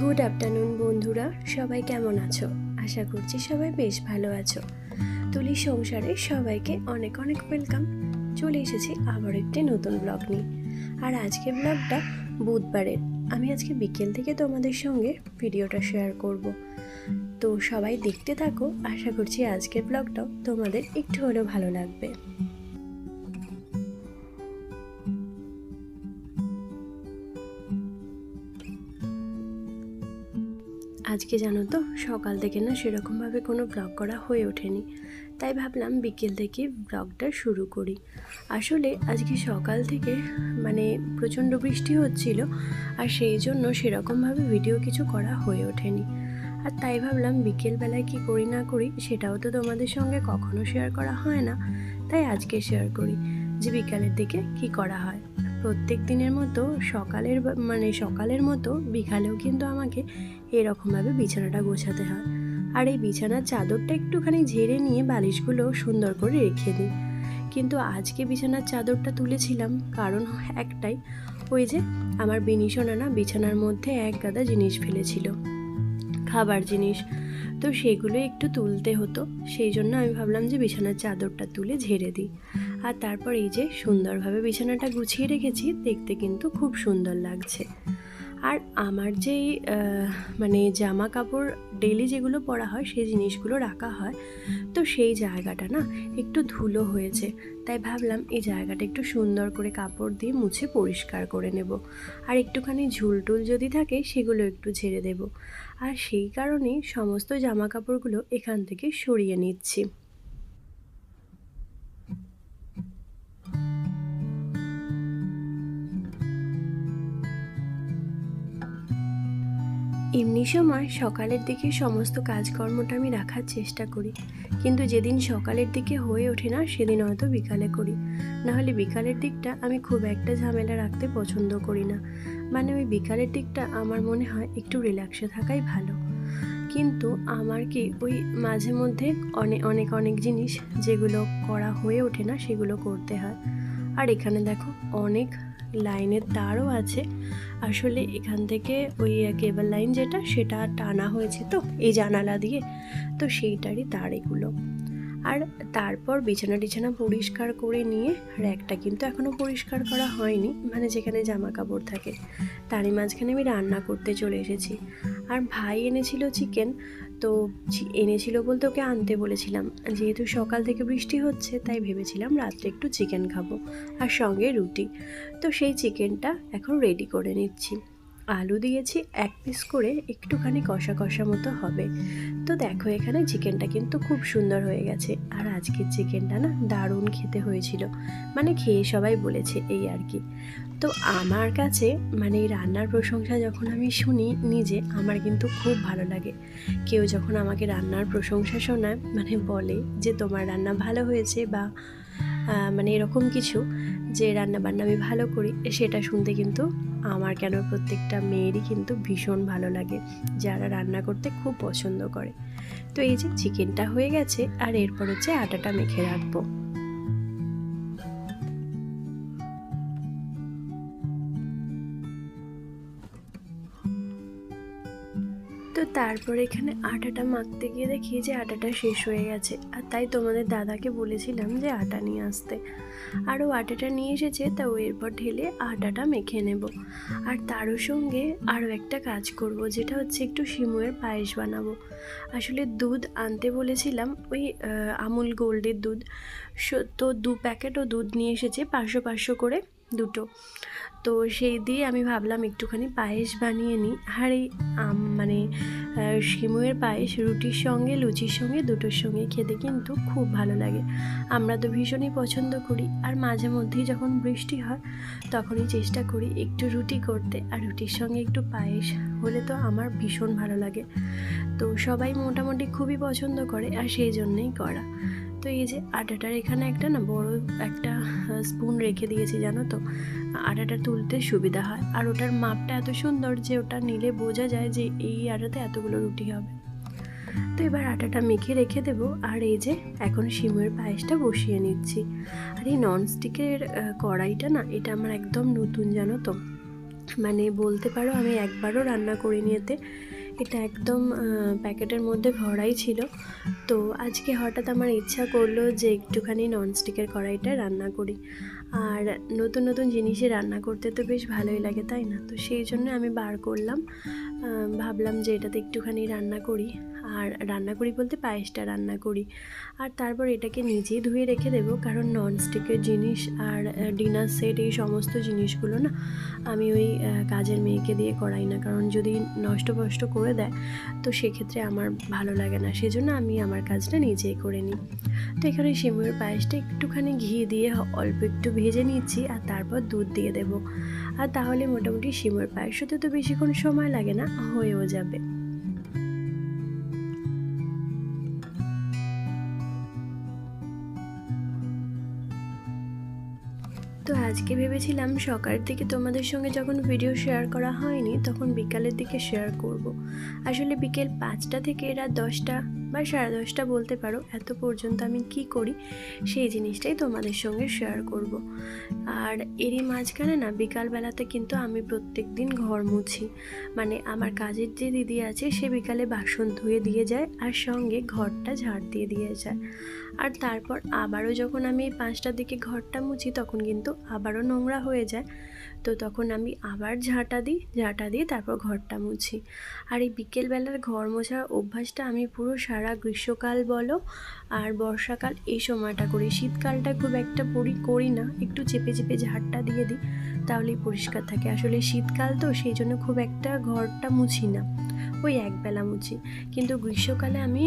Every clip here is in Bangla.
গুড আফটারনুন বন্ধুরা, সবাই কেমন আছো? আশা করছি সবাই বেশ ভালো আছো। তুলি সংসারে সবাইকে অনেক অনেক ওয়েলকাম। চলে এসেছি আবার একটি নতুন ব্লগ নিয়ে। আর আজকের ব্লগটা বুধবারের। আমি আজকে বিকেল থেকে তোমাদের সঙ্গে ভিডিওটা শেয়ার করব। তো সবাই দেখতে থাকো, আশা করছি আজকের ব্লগটাও তোমাদের একটু হলেও ভালো লাগবে। আজকে জানো তো, সকাল থেকে না সেরকমভাবে কোনো ব্লগ করা হয়ে ওঠেনি, তাই ভাবলাম বিকেল থেকে ব্লগটা শুরু করি। আসলে আজকে সকাল থেকে প্রচণ্ড বৃষ্টি হচ্ছিল, আর সেই জন্য সেরকমভাবে ভিডিও কিছু করা হয়ে ওঠেনি। আর তাই ভাবলাম বিকেলবেলায় কি করি না করি সেটাও তো তোমাদের সঙ্গে কখনো শেয়ার করা হয় না, তাই আজকে শেয়ার করি যে বিকালের দিকে কি করা হয়। প্রত্যেক দিনের মতো সকালের মতো বিকালেও কিন্তু আমাকে এরকমভাবে বিছানাটা গোছাতে হয়। আর এই বিছানার চাদরটা একটুখানি ঝেড়ে নিয়ে বালিশগুলো সুন্দর করে রেখে দিই। কিন্তু আজকে বিছানার চাদরটা তুলেছিলাম কারণ একটাই, ওই যে আমার বিনিশোনা না বিছানার মধ্যে এক গাদা জিনিস ফেলেছিল, খাবার জিনিস, তো সেগুলো একটু তুলতে হতো। সেই জন্য আমি ভাবলাম যে বিছানার চাদরটা তুলে ঝেড়ে দিই। আর তারপর এই যে সুন্দরভাবে বিছানাটা গুছিয়ে রেখেছি, দেখতে কিন্তু খুব সুন্দর লাগছে। আর আমার যেই জামা কাপড় ডেলি যেগুলো পরা হয় সেই জিনিসগুলো রাখা হয়, তো সেই জায়গাটা না একটু ধুলো হয়েছে, তাই ভাবলাম এই জায়গাটা একটু সুন্দর করে কাপড় দিয়ে মুছে পরিষ্কার করে নেব। আর একটুখানি ঝুলটুল যদি থাকে সেগুলো একটু ঝেড়ে দেব। আর সেই কারণেই সমস্ত জামা কাপড়গুলো এখান থেকে সরিয়ে নিচ্ছি। এমনি সময় সকালের দিকে সমস্ত কাজকর্মটা আমি রাখার চেষ্টা করি, কিন্তু যেদিন সকালের দিকে হয়ে ওঠে না সেদিন হয়তো বিকালে করি। নাহলে বিকালের দিকটা আমি খুব একটা ঝামেলা রাখতে পছন্দ করি না। ওই বিকালের দিকটা আমার মনে হয় একটু রিল্যাক্সে থাকাই ভালো। কিন্তু আমার কি ওই মাঝে মধ্যে অনেক অনেক জিনিস যেগুলো করা হয়ে ওঠে না সেগুলো করতে হয়। আর এখানে দেখো অনেক লাইনের তারও আছে। আসলে এখান থেকে ওই কেবল লাইন যেটা সেটা টানা হয়েছে তো এই জানালা দিয়ে, তো সেইটারই তার এগুলো। আর তারপর বিছানা পরিষ্কার করে নিয়ে র্যাকটা কিন্তু এখনও পরিষ্কার করা হয়নি, যেখানে জামা কাপড় থাকে। তারই মাঝখানে আমি রান্না করতে চলে এসেছি। আর ভাই এনেছিল চিকেন, তো এনেছিল বলতে ওকে আনতে বলেছিলাম, যেহেতু সকাল থেকে বৃষ্টি হচ্ছে তাই ভেবেছিলাম রাত্রে একটু চিকেন খাবো আর সঙ্গে রুটি। তো সেই চিকেনটা এখন রেডি করে নিচ্ছি। আলু দিয়েছি এক পিস করে, একটুখানি কষা কষা মতো হবে। তো দেখো এখানে চিকেনটা কিন্তু খুব সুন্দর হয়ে গেছে। আর আজকের চিকেনটা না দারুণ খেতে হয়েছিল, খেয়ে সবাই বলেছে এই আর কি। তো আমার কাছে এই রান্নার প্রশংসা যখন আমি শুনি নিজে, আমার কিন্তু খুব ভালো লাগে। কেউ যখন আমাকে রান্নার প্রশংসা শোনায়, বলে যে তোমার রান্না ভালো হয়েছে, বা এরকম কিছু যে রান্না বান্না আমি ভালো করি, সেটা শুনতে কিন্তু আমার কেন প্রত্যেকটা মেয়েরই কিন্তু ভীষণ ভালো লাগে, যারা রান্না করতে খুব পছন্দ করে। তো এই যে চিকেনটা হয়ে গেছে, আর এরপর হচ্ছে আটাটা মেখে রাখবো। তো তারপর এখানে আটাটা মাখতে গিয়ে দেখি যে আটাটা শেষ হয়ে গেছে, আর তাই তোমাদের দাদাকে বলেছিলাম যে আটা নিয়ে আসতে। আর ও আটাটা নিয়ে এসেছে, তা ও এরপর ঢেলে আটাটা মেখে নেব। আর তারও সঙ্গে আরও একটা কাজ করব, যেটা হচ্ছে একটু সিমুয়ের পায়েস বানাবো। আসলে দুধ আনতে বলেছিলাম, ওই আমুল গোল্ডের দুধ, তো 2 প্যাকেটও দুধ নিয়ে এসেছে, 500 করে দুটো। তো সেই দিয়ে আমি ভাবলাম একটুখানি পায়েস বানিয়ে নিই। আর এই সিমুয়ের পায়েস রুটির সঙ্গে লুচির সঙ্গে দুটোর সঙ্গে খেতে কিন্তু খুব ভালো লাগে। আমরা তো ভীষণই পছন্দ করি। আর মাঝে মধ্যেই যখন বৃষ্টি হয় তখনই চেষ্টা করি একটু রুটি করতে, আর রুটির সঙ্গে একটু পায়েস হলে তো আমার ভীষণ ভালো লাগে। তো সবাই মোটামুটি খুবই পছন্দ করে, আর সেই জন্যেই করা। তো এই যে আটাটার এখানে একটা বড় একটা স্পুন রেখে দিয়েছি, জানো তো, আটাটা তুলতে সুবিধা হয়। আর ওটার মাপটা এত সুন্দর যে ওটা নিলে বোঝা যায় যে এই আটাতে এতগুলো রুটি হবে। তো এবার আটাটা মেখে রেখে দেবো। আর এই যে এখন সিমুয়ের পায়েসটা বসিয়ে নিচ্ছি। আর এই ননস্টিকের কড়াইটা না, এটা আমার একদম নতুন, জানো তো। মানে বলতে পারো আমি একবারও রান্না করিনি এতে। এটা একদম প্যাকেটের মধ্যে ভরাই ছিল। তো আজকে হঠাৎ আমার ইচ্ছা করলো যে একটুখানি ননস্টিকের কড়াইটায় রান্না করি। আর নতুন নতুন জিনিসে রান্না করতে তো বেশ ভালোই লাগে, তাই না? তো সেই জন্য আমি বার করলাম, ভাবলাম যে এটাতে একটুখানি রান্না করি। আর রান্না করি বলতে পায়েসটা রান্না করি। আর তারপর এটাকে নিজেই ধুয়ে রেখে দেবো, কারণ ননস্টিকের জিনিস আর ডিনার সেট এই সমস্ত জিনিসগুলো না আমি ওই কাজের মেয়েকে দিয়ে করাই না, কারণ যদি নষ্ট ফষ্ট করে দেয় তো সেক্ষেত্রে আমার ভালো লাগে না, সেজন্য আমি আমার কাজটা নিজেই করে নিই। তো এখানে সিমুইয়ের পায়েসটা একটুখানি ঘি দিয়ে অল্প একটু ভেজে নিচ্ছি, আর তারপর দুধ দিয়ে দেবো। আর তাহলে মোটামুটি সিমুইয়ের পায়েস হতে তো বেশিক্ষণ সময় লাগে না, হয়েও যাবে। তো আজকে ভেবেছিলাম সকালের দিকে তোমাদের সঙ্গে যখন ভিডিও শেয়ার করা হয়নি তখন বিকালের দিকে শেয়ার করব। আসলে বিকেল 5টা থেকে রাত 10টা বা 10:30 বলতে পারো, এত পর্যন্ত আমি কি করি সেই জিনিসটাই তোমাদের সঙ্গে শেয়ার করব। আর এরই মাঝখানে না বিকালবেলাতে কিন্তু আমি প্রত্যেক দিন ঘর মুছি। মানে আমার কাজের যে দিদি আছে সে বিকালে বাসন ধুয়ে দিয়ে যায় আর সঙ্গে ঘরটা ঝাড় দিয়ে দিয়ে যায়। আর তারপর আবারও যখন আমি 5টার দিকে ঘরটা মুছি তখন কিন্তু আবারও নোংরা হয়ে যায়। তো তখন আমি আবার ঝাঁটা দিয়ে তারপর ঘরটা মুছি। আর এই বিকেলবেলার ঘর মোছার অভ্যাসটা আমি পুরো সারা গ্রীষ্মকাল বলো আর বর্ষাকাল এই সময়টা করি। শীতকালটা খুব একটা করি না, একটু চেপে চেপে ঝাড়টা দিয়ে দিই, তাহলেই পরিষ্কার থাকে। আসলে শীতকাল তো সেই জন্য খুব একটা ঘরটা মুছি না, ওই একবেলা মুছি। কিন্তু গ্রীষ্মকালে আমি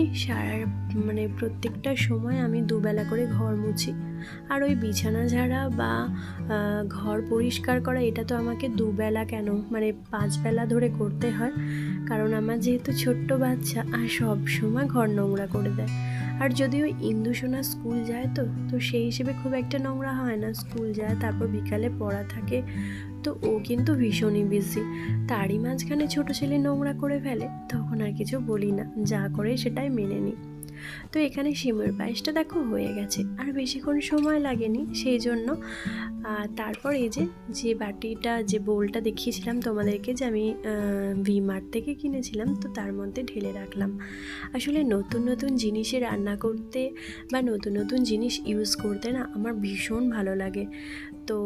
মানে প্রত্যেকটা সময় আমি দুবেলা করে ঘর মুছি। আর ওই বিছানা ঝাড়া বা ঘর পরিষ্কার করা এটা তো আমাকে দুবেলা কেন মানে 5 বেলা ধরে করতে হয়, কারণ আমার যেহেতু ছোট্ট বাচ্চা আর সব সময় ঘর নোংরা করে দেয়। আর যদিও ইন্দুসোনা স্কুল যায় তো সেই হিসেবে খুব একটা নোংরা হয় না, স্কুল যায় তারপর বিকালে পড়া থাকে, তো ও কিন্তু ভীষণই বিজি। তারই মাঝখানে ছোট ছেলে নোংরা করে ফেলে, তখন আর কিছু বলি না, যা করে সেটাই মেনে নিই। তো এখানে সিমুইয়ের পায়েসটা দেখো হয়ে গেছে, আর বেশিক্ষণ সময় লাগেনি সেই জন্য। তারপর এই যে বাটিটা যে বোলটা দেখিয়েছিলাম তোমাদেরকে যে আমি ভি-মার্ট থেকে কিনেছিলাম, তো তার মধ্যে ঢেলে রাখলাম। আসলে নতুন নতুন জিনিসে রান্না করতে বা নতুন নতুন জিনিস ইউজ করতে না আমার ভীষণ ভালো লাগে। তো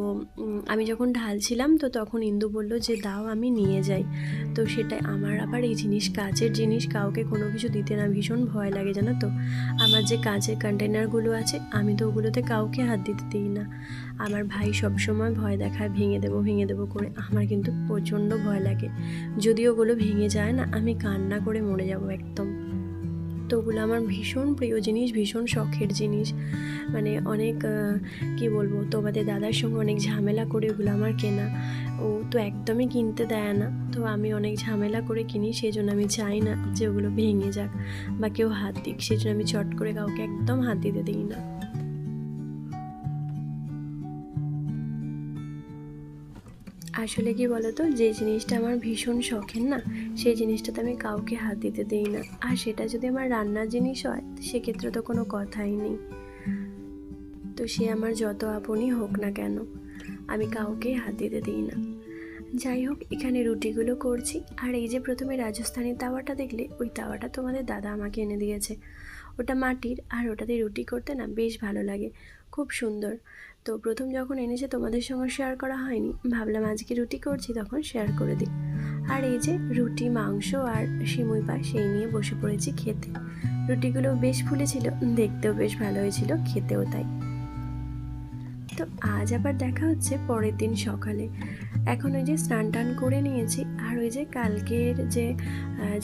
আমি যখন ঢালছিলাম তো তখন ইন্দু বলল যে দাও আমি নিয়ে যাই। তো সেটাই, আমার আবার এই জিনিস কাচের জিনিস কাউকে কোনো কিছু দিতে না ভীষণ ভয় লাগে, জানো তো। আমার যে কাচের কন্টেনারগুলো আছে আমি তো ওগুলোতে কাউকে হাত দিতে দিই না। আমার ভাই সবসময় ভয় দেখায় ভেঙে দেবো করে, আমার কিন্তু প্রচণ্ড ভয় লাগে। যদি ওগুলো ভেঙে যায় না আমি কান্না করে মরে যাব একদম। তো ওগুলো আমার ভীষণ প্রিয় জিনিস, ভীষণ শখের জিনিস। মানে অনেক কি বলবো, তোমাদের দাদার সঙ্গে অনেক ঝামেলা করে ওগুলো আমার কেনা। ও তো একদমই কিনতে দেয় না, তো আমি অনেক ঝামেলা করে কিনি, সেই জন্য আমি চাই না যে ওগুলো ভেঙে যাক বা কেউ হাত দিক, সেই জন্য আমি চট করে কাউকে একদম হাত দিতে দিই না। আসলে কি বলতো, যে জিনিসটা আমার ভীষণ শখের না সেই জিনিসটাতে আমি কাউকে হাত দিতে দিই না। আর সেটা যদি আমার রান্নার জিনিস হয় সেক্ষেত্রে তো কোনো কথাই নেই। তো সে আমার যত আপনই হোক না কেন আমি কাউকে হাত দিতে দিই না। যাই হোক, এখানে রুটিগুলো করছি। আর এই যে প্রথমে রাজস্থানি তাওয়াটা দেখলে, ওই তাওয়াটা তোমাদের দাদা আমাকে এনে দিয়েছে। ওটা মাটির, আর ওটাতে রুটি করতে না বেশ ভালো লাগে, খুব সুন্দর। তো প্রথম যখন এনেছে তোমাদের সঙ্গে শেয়ার করা হয়নি, ভাবলাম আজকে রুটি করছি তখন শেয়ার করে দিই। আর এই যে রুটি, মাংস আর সিমুই পায় সেই নিয়ে বসে পড়েছি খেতে। রুটিগুলো বেশ ফুলেছিল, দেখতেও বেশ ভালো হয়েছিল, খেতেও তাই। তো আজ আবার দেখা হচ্ছে পরের দিন সকালে। এখন ওই যে স্নান টান করে নিয়েছি, আর ওই যে কালকের যে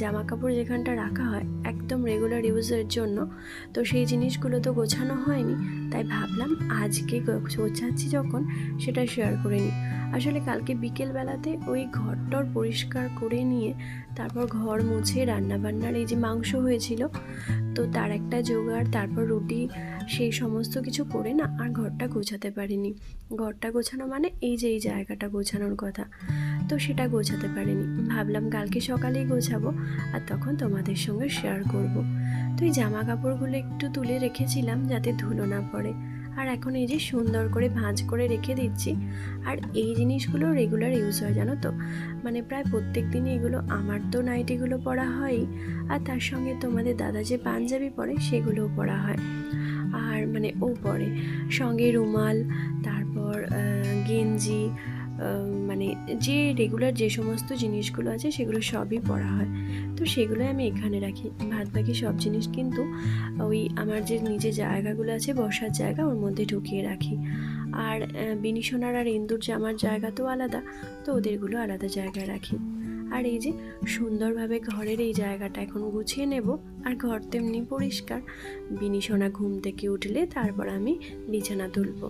জামা কাপড় যেখানটা রাখা হয় একদম রেগুলার ইউজের জন্য, তো সেই জিনিসগুলো তো গোছানো হয়নি, তাই ভাবলাম আজকে গোছাচ্ছি যখন সেটা শেয়ার করে নিই। আসলে কালকে বিকেলবেলাতে ওই ঘরটর পরিষ্কার করে নিয়ে তারপর ঘর মুছে রান্নাবান্নার এই যে মাংস হয়েছিল তো তার একটা জোগাড়, তারপর রুটি, সেই সমস্ত কিছু করে না আর ঘরটা গোছাতে পারিনি। ঘরটা গোছানো মানে এই যে এই জায়গাটা গোছানোর কথা, তো সেটা গোছাতে পারিনি। ভাবলাম কালকে সকালেই গোছাবো আর তখন তোমাদের সঙ্গে শেয়ার করব। তো এই জামা কাপড়গুলো একটু তুলে রেখেছিলাম যাতে ধুলো না পড়ে। আর এখন এই যে সুন্দর করে ভাঁজ করে রেখে দিচ্ছি। আর এই জিনিসগুলো রেগুলার ইউজ হয়, জানো তো, মানে প্রায় প্রত্যেক দিনই এগুলো, আমার তো নাইটিগুলো পরা হয়ই, আর তার সঙ্গে তোমাদের দাদা যে পাঞ্জাবি পরে সেগুলোও পরা হয়। আর মানে ও পরে সঙ্গে রুমাল, তারপর গেঞ্জি, মানে যে রেগুলার যে সমস্ত জিনিসগুলো আছে সেগুলো সবই পরা হয়। তো সেগুলোই আমি এখানে রাখি। বাদ বাকি সব জিনিস কিন্তু ওই আমার যে নিচে জায়গাগুলো আছে, বসার জায়গা, ওর মধ্যে ঢুকিয়ে রাখি। আর বিনিশোনার আর ইন্দুর জামার জায়গা তো আলাদা, তো ওদেরগুলো আলাদা জায়গায় রাখি। আর এই যে সুন্দরভাবে ঘরের এই জায়গাটা এখন গুছিয়ে নেব। আর ঘর তেমনি পরিষ্কার। বিনিশোনা ঘুম থেকে উঠলে তারপর আমি বিছানা তুলব।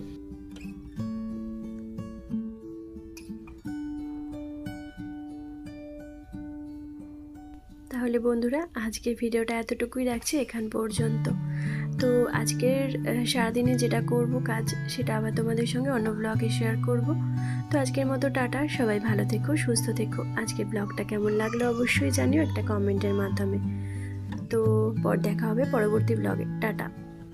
তাহলে বন্ধুরা, আজকের ভিডিওটা এতটুকুই রাখছি, এখান পর্যন্ত। তো আজকের সারাদিনে যেটা করব কাজ, সেটা আবার তোমাদের সঙ্গে অন্য ব্লগে শেয়ার করব। তো আজকের মতো টাটা, সবাই ভালো থেকো, সুস্থ থেকো। আজকের ব্লগটা কেমন লাগলো অবশ্যই জানিও একটা কমেন্টের মাধ্যমে। তো দেখা হবে পরবর্তী ব্লগে। টাটা।